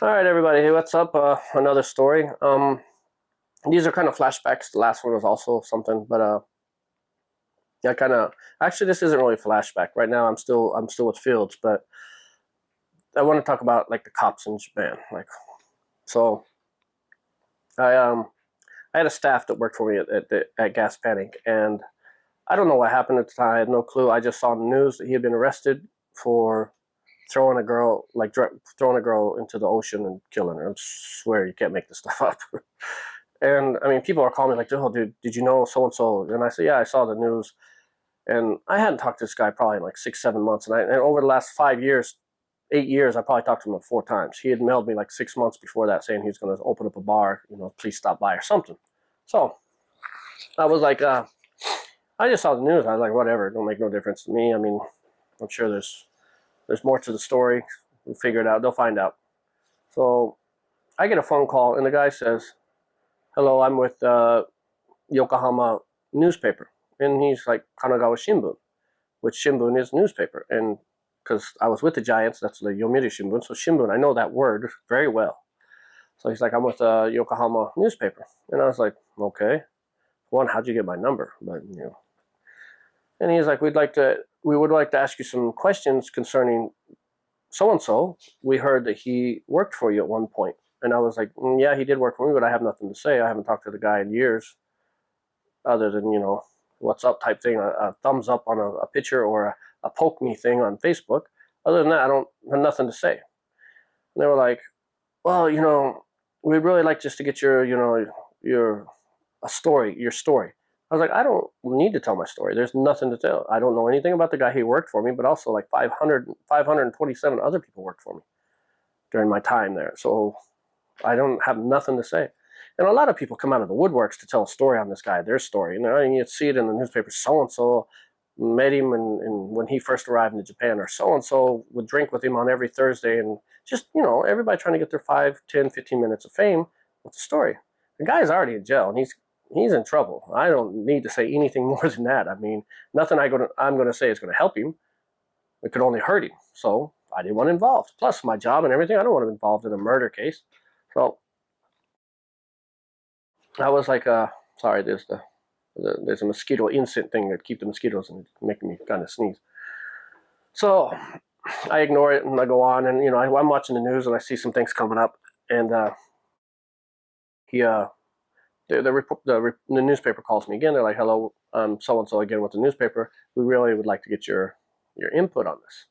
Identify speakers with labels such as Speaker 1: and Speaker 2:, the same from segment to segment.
Speaker 1: All right, everybody. Hey, what's up? Another story. These are kind of flashbacks. The last one was also something, but yeah, kind of. Actually, this isn't really a flashback. Right now, I'm still with Fields, but I want to talk about like the cops in Japan. So, I I had a staff that worked for me at Gas Panic, and I don't know what happened at the time. I had no clue. I just saw in the news that he had been arrested for throwing a girl, throwing a girl into the ocean and killing her. I swear you can't make this stuff up. And I mean, people are calling me like, "Oh, dude, did you know so and so?" And I say, "Yeah, I saw the news." And I hadn't talked to this guy probably in like 6, 7 months. And over the last 5 years, 8 years, I probably talked to him like 4 times. He had mailed me like 6 months before that saying he was going to open up a bar. Please stop by or something. So I was like, I just saw the news. I was like, whatever, it don't make no difference to me. I mean, I'm sure there's more to the story. We'll figure it out. They'll find out. So I get a phone call, and the guy says, "Hello, I'm with Yokohama newspaper." And he's like, "Kanagawa Shimbun," which Shimbun is newspaper. And because I was with the Giants, that's the Yomiuri Shimbun. So Shimbun, I know that word very well. So he's like, "I'm with Yokohama newspaper." And I was like, "Okay. One, how'd you get my number?" But. And he's like, we would like to ask you some questions concerning so and so. We heard that he worked for you at one point. And I was like, yeah, he did work for me, but I have nothing to say. I haven't talked to the guy in years, other than what's up type thing, a thumbs up on a picture, or a poke me thing on Facebook. Other than that, I don't have nothing to say. And they were like, well, we'd really like just to get your story. I was like, I don't need to tell my story. There's nothing to tell. I don't know anything about the guy who worked for me, but also like 527 other people worked for me during my time there. So I don't have nothing to say. And a lot of people come out of the woodworks to tell a story on this guy, their story. And you see it in the newspaper. So and so met him and when he first arrived in Japan, or so and so would drink with him on every Thursday, and just everybody trying to get their 5, 10, 15 minutes of fame with the story. The guy's already in jail, and he's in trouble. I don't need to say anything more than that. I mean, nothing I'm going to say is going to help him. It could only hurt him. So I didn't want involved. Plus my job and everything, I don't want to be involved in a murder case. So I was like, sorry, there's a mosquito insect thing that keep the mosquitoes and making me kind of sneeze. So I ignore it and I go on, and I'm watching the news and I see some things coming up, and he the newspaper calls me again. They're like, "Hello, so and so again with the newspaper. We really would like to get your input on this."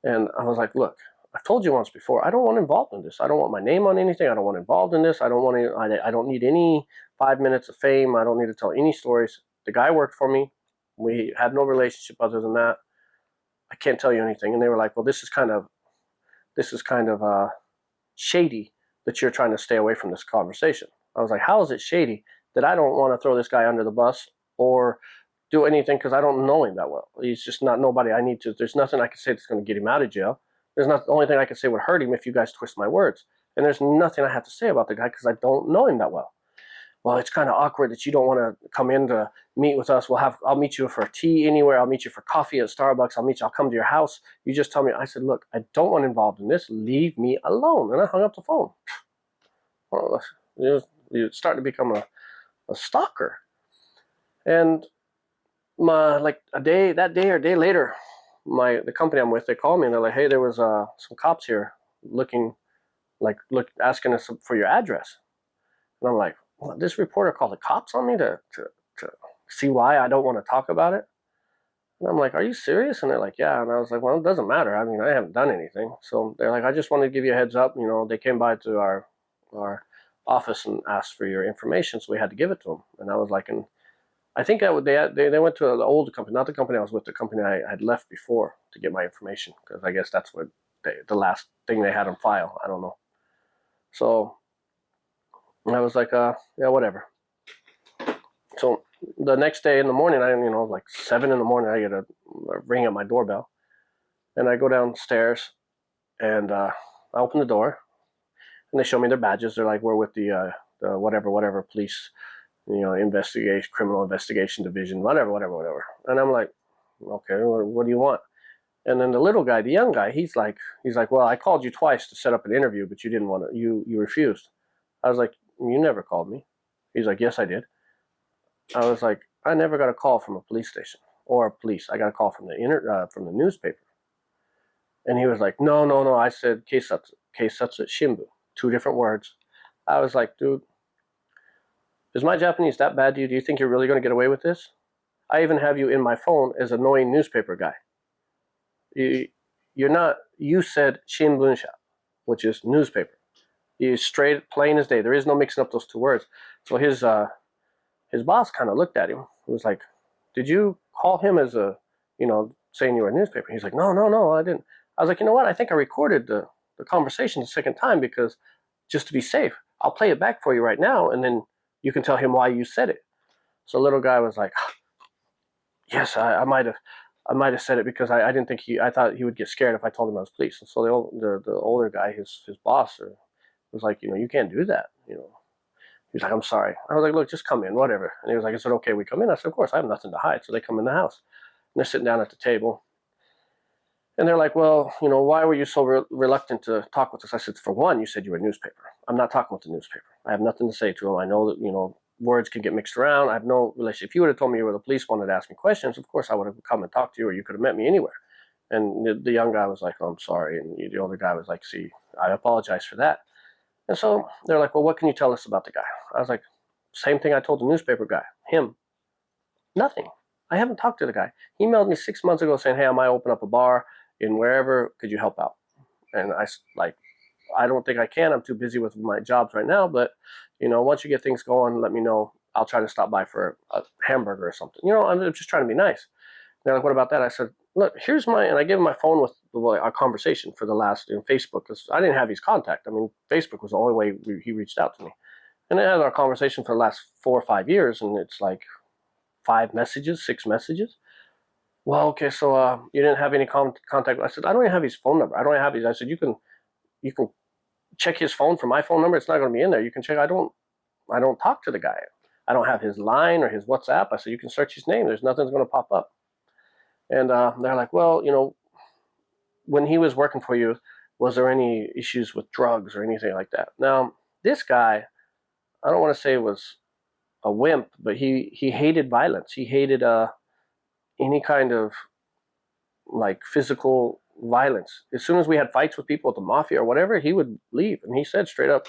Speaker 1: And I was like, "Look, I've told you once before. I don't want involved in this. I don't want my name on anything. I don't want involved in this. I don't want to. I don't need any 5 minutes of fame. I don't need to tell any stories. The guy worked for me. We had no relationship other than that. I can't tell you anything." And they were like, "Well, this is kind of shady that you're trying to stay away from this conversation." I was like, how is it shady that I don't want to throw this guy under the bus or do anything, because I don't know him that well? He's just not nobody I need to. There's nothing I can say that's going to get him out of jail. There's not the only thing I can say would hurt him if you guys twist my words. And there's nothing I have to say about the guy because I don't know him that well. Well, it's kind of awkward that you don't want to come in to meet with us. I'll meet you for tea anywhere. I'll meet you for coffee at Starbucks. I'll come to your house. You just tell me. I said, look, I don't want involved in this. Leave me alone. And I hung up the phone. Well, you start to become a stalker. And that day or a day later, the company I'm with, they called me and they're like, hey, there was some cops here asking us for your address. And I'm like, well, this reporter called the cops on me to see why I don't want to talk about it. And I'm like, are you serious? And they're like, yeah. And I was like, well, it doesn't matter. I mean, I haven't done anything. So they're like, I just wanted to give you a heads up. They came by to our office and asked for your information, so we had to give it to them. And I was like, and I think they went to the old company, not the company I was with, the company I had left before, to get my information, because I guess that's what the last thing they had on file. I don't know. So I was like, yeah, whatever. So the next day in the morning, like 7 in the morning, I get a ring at my doorbell, and I go downstairs, and I open the door, and they show me their badges. They're like, we're with the whatever police, criminal investigation division, whatever. And I'm like, okay, what do you want? And then the little guy, the young guy, he's like, well, I called you twice to set up an interview, but you didn't want to. You refused. I was like, you never called me. He's like, yes, I did. I was like, I never got a call from a police station or police. I got a call from the newspaper. And he was like, no, no, no. I said keisatsu shimbu, 2 different words. I was like, dude, is my Japanese that bad to you? Do you think you're really going to get away with this? I even have you in my phone as annoying newspaper guy. You're not. You said shinbunsha, which is newspaper. You straight, plain as day. There is no mixing up those 2 words. So his boss kind of looked at him. He was like, did you call him as a, saying you were a newspaper? He's like, no, no, no, I didn't. I was like, you know what? I think I recorded the conversation the second time because just to be safe, I'll play it back for you right now, and then you can tell him why you said it. So the little guy was like, yes, I might have said it because I didn't think I thought he would get scared if I told him I was police. And so the older guy, his boss, was like, you can't do that. He's like, I'm sorry. I was like, look, just come in, whatever. And he was like, is it okay we come in? I said, of course, I have nothing to hide. So they come in the house. And they're sitting down at the table. And they're like, well, why were you so reluctant to talk with us? I said, for one, you said you were a newspaper. I'm not talking with the newspaper. I have nothing to say to them. I know that, words can get mixed around. I have no relationship. If you would have told me you were the police, wanted to ask me questions, of course I would have come and talked to you, or you could have met me anywhere. And the young guy was like, oh, I'm sorry. And the older guy was like, see, I apologize for that. And so they're like, well, what can you tell us about the guy? I was like, same thing I told the newspaper guy. Him. Nothing. I haven't talked to the guy. He emailed me 6 months ago saying, hey, I might open up a bar in wherever. Could you help out? And I don't think I can. I'm too busy with my jobs right now. But, once you get things going, let me know. I'll try to stop by for a hamburger or something. I'm just trying to be nice. They're like, what about that? I said, look, here's and I gave him my phone with our conversation for the last, Facebook, because I didn't have his contact. I mean, Facebook was the only way he reached out to me. And I had our conversation for the last 4 or 5 years, and it's like 5 messages, 6 messages. Well, okay, so you didn't have any contact. I said, I don't even have his phone number. I don't have his. I said, you can check his phone from my phone number. It's not going to be in there. You can check. I don't talk to the guy. I don't have his line or his WhatsApp. I said, you can search his name. There's nothing's going to pop up. And they're like, well, when he was working for you, was there any issues with drugs or anything like that? Now, this guy, I don't want to say was a wimp, but he hated violence. He hated any kind of like physical violence. As soon as we had fights with people at the mafia or whatever, he would leave. And he said straight up,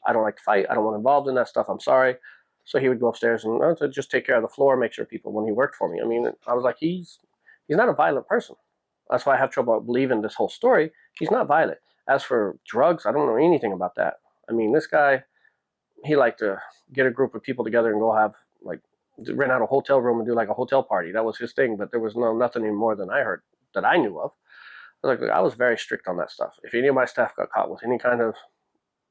Speaker 1: I don't like to fight. I don't want involved in that stuff. I'm sorry. So he would go upstairs and just take care of the floor, make sure people, when he worked for me. I mean, I was like, he's not a violent person. That's why I have trouble believing this whole story. He's not violent. As for drugs, I don't know anything about that. I mean, this guy, he liked to get a group of people together and go have, rent out a hotel room and do like a hotel party. That was his thing, but there was nothing any more than I heard that I knew of. I was very strict on that stuff. If any of my staff got caught with any kind of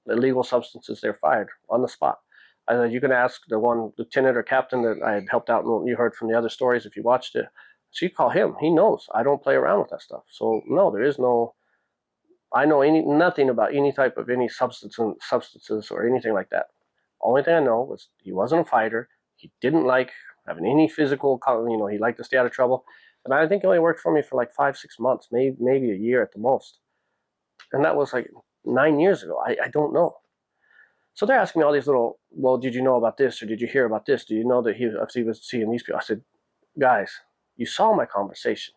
Speaker 1: illegal substances, they're fired on the spot. I said, you can ask the one lieutenant or captain that I had helped out, and you heard from the other stories if you watched it. So you call him. He knows. I don't play around with that stuff. So no, there is no. I know nothing about any type of any substances or anything like that. Only thing I know was he wasn't a fighter. He didn't like having any physical. He liked to stay out of trouble. And I think he only worked for me for like 5-6 months, maybe a year at the most. And that was like 9 years ago. I don't know. So they're asking me all these little, well, did you know about this? Or did you hear about this? Do you know that he was seeing these people? I said, guys, you saw my conversation.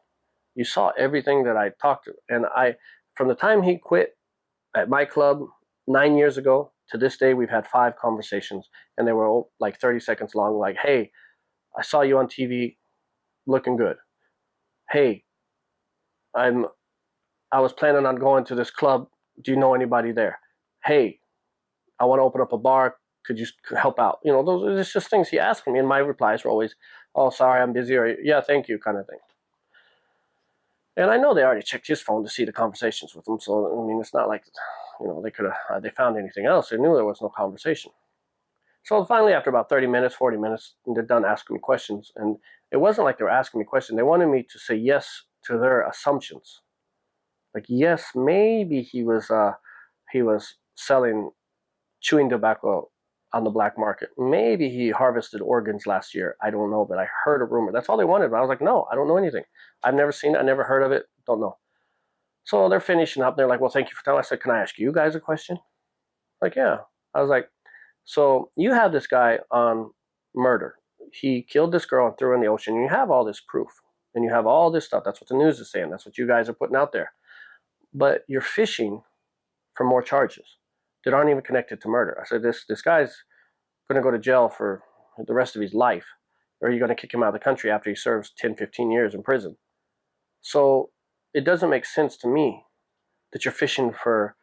Speaker 1: You saw everything that I talked to. And from the time he quit at my club 9 years ago to this day, we've had 5 conversations. And they were like 30 seconds long. Like, hey, I saw you on TV looking good. Hey, I was planning on going to this club. Do you know anybody there? Hey, I want to open up a bar. Could you help out? Those are just things he asked me. And my replies were always, oh, sorry, I'm busy. Or, yeah, thank you, kind of thing. And I know they already checked his phone to see the conversations with him. So, I mean, it's not like, they could have, they found anything else. They knew there was no conversation. So finally, after about 30 minutes, 40 minutes, they're done asking me questions. And it wasn't like they were asking me questions. They wanted me to say yes to their assumptions. Like, yes, maybe he was selling chewing tobacco on the black market. Maybe he harvested organs last year. I don't know, but I heard a rumor. That's all they wanted. But I was like, no, I don't know anything. I've never seen it. I never heard of it. Don't know. So they're finishing up. They're like, well, thank you for telling. I said, can I ask you guys a question? Like, yeah. I was like, so you have this guy on murder. He killed this girl and threw her in the ocean. You have all this proof and you have all this stuff. That's what the news is saying. That's what you guys are putting out there. But you're fishing for more charges that aren't even connected to murder. I said, this guy's going to go to jail for the rest of his life, or you're going to kick him out of the country after he serves 10, 15 years in prison. So it doesn't make sense to me that you're fishing for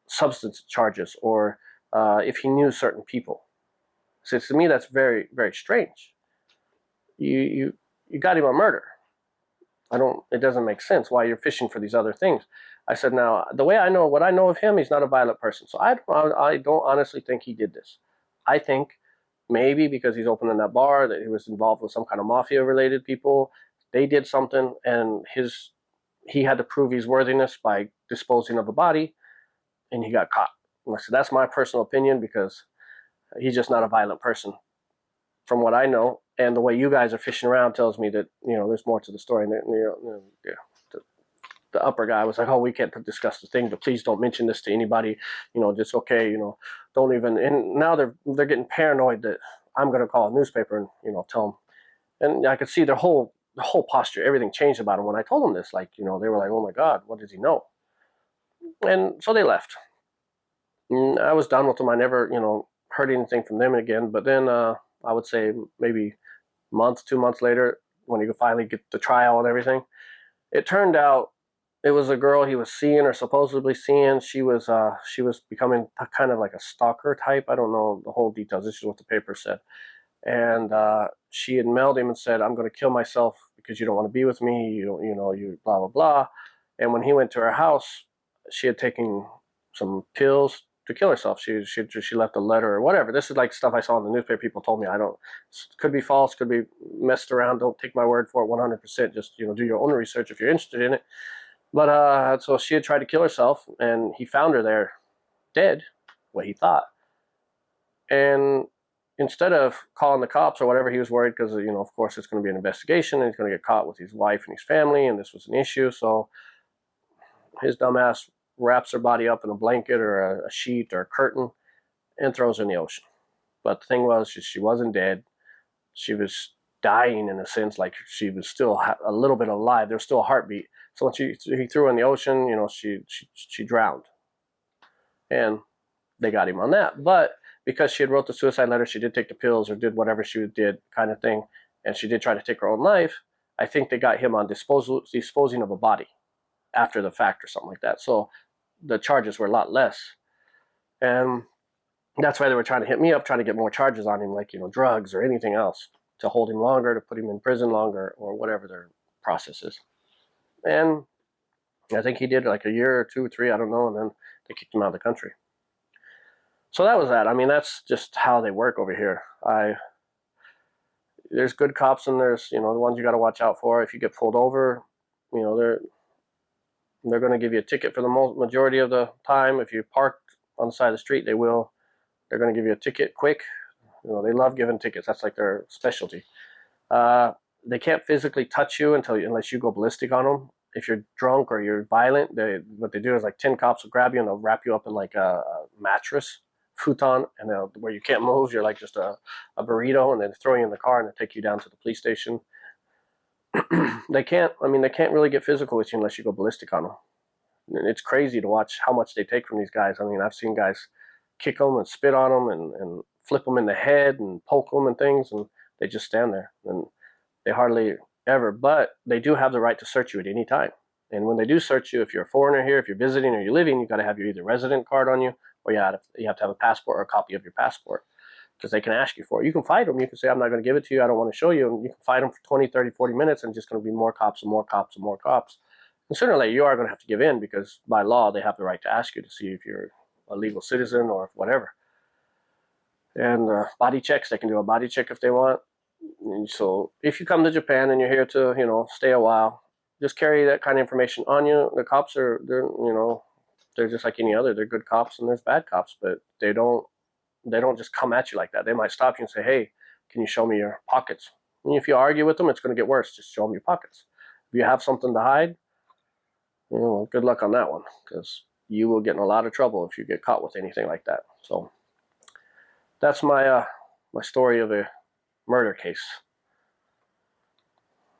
Speaker 1: substance charges or if he knew certain people. So to me, that's very, very strange. You got him on murder. It doesn't make sense why you're fishing for these other things. I said, now, the way I know, what I know of him, he's not a violent person. So I don't honestly think he did this. I think maybe because he's opening that bar, that he was involved with some kind of mafia-related people. They did something, and he had to prove his worthiness by disposing of a body, and he got caught. And I said, that's my personal opinion because he's just not a violent person from what I know. And the way you guys are fishing around tells me that, there's more to the story. And, the upper guy was like, oh, we can't discuss the thing, but please don't mention this to anybody. It's okay. Don't even. And now they're getting paranoid that I'm going to call a newspaper and, tell them. And I could see the whole posture, everything changed about him when I told them this. Like, they were like, oh my God, what does he know? And so they left. And I was done with them. I never, heard anything from them again. But then I would say maybe month, 2 months later, when he could finally get the trial and everything, it turned out it was a girl he was seeing or supposedly seeing. She was becoming kind of like a stalker type. I don't know the whole details. This is what the paper said. And she had mailed him and said, I'm going to kill myself because you don't want to be with me. You blah, blah, blah. And when he went to her house, she had taken some pills to kill herself. She left a letter or whatever. This is like stuff I saw in the newspaper. People told me. Could be false, could be messed around. Don't take my word for it 100%. Just, do your own research if you're interested in it. But so she had tried to kill herself, and he found her there dead, what he thought. And instead of calling the cops or whatever, he was worried because, of course, it's going to be an investigation, and he's going to get caught with his wife and his family, and this was an issue. So his dumbass wraps her body up in a blanket or a sheet or a curtain and throws her in the ocean. But the thing was, she wasn't dead. She was dying in a sense, like she was still a little bit alive. There was still a heartbeat. So when he threw her in the ocean, she drowned. And they got him on that. But because she had wrote the suicide letter, she did take the pills or did whatever she did kind of thing, and she did try to take her own life, I think they got him on disposing of a body after the fact or something like that. So the charges were a lot less. And that's why they were trying to hit me up, trying to get more charges on him, like, drugs or anything else, to hold him longer, to put him in prison longer, or whatever their process is. And I think he did like a year or 2 or 3, I don't know, and then they kicked him out of the country. So that was that. I mean, that's just how they work over here. There's good cops and there's, the ones you got to watch out for. If you get pulled over, they're going to give you a ticket for the majority of the time. If you park on the side of the street, they're going to give you a ticket quick. They love giving tickets. That's like their specialty. They can't physically touch you unless you go ballistic on them. If you're drunk or you're violent, what they do is like 10 cops will grab you and they'll wrap you up in like a mattress, futon, and where you can't move, you're like just a burrito, and then throw you in the car and they take you down to the police station. They can't really get physical with you unless you go ballistic on them. And it's crazy to watch how much they take from these guys. I mean, I've seen guys kick them and spit on them and flip them in the head and poke them and things, and they just stand there. And they hardly ever, but they do have the right to search you at any time. And when they do search you, if you're a foreigner here, if you're visiting or you're living, you've got to have your either resident card on you, or you have to have a passport or a copy of your passport, because they can ask you for it. You can fight them. You can say, I'm not going to give it to you. I don't want to show you. And you can fight them for 20, 30, 40 minutes, and just going to be more cops and more cops and more cops. And sooner or later, you are going to have to give in, because by law, they have the right to ask you to see if you're a legal citizen or whatever. And body checks, they can do a body check if they want. And so if you come to Japan and you're here to, stay a while, just carry that kind of information on you. The cops they're just like any other. They're good cops and there's bad cops, but they don't just come at you like that. They might stop you and say, hey, can you show me your pockets? And if you argue with them, it's going to get worse. Just show them your pockets. If you have something to hide, good luck on that one, because you will get in a lot of trouble if you get caught with anything like that. So that's my my story of a murder case.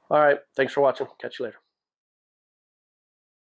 Speaker 1: All right, thanks for watching. Catch you later.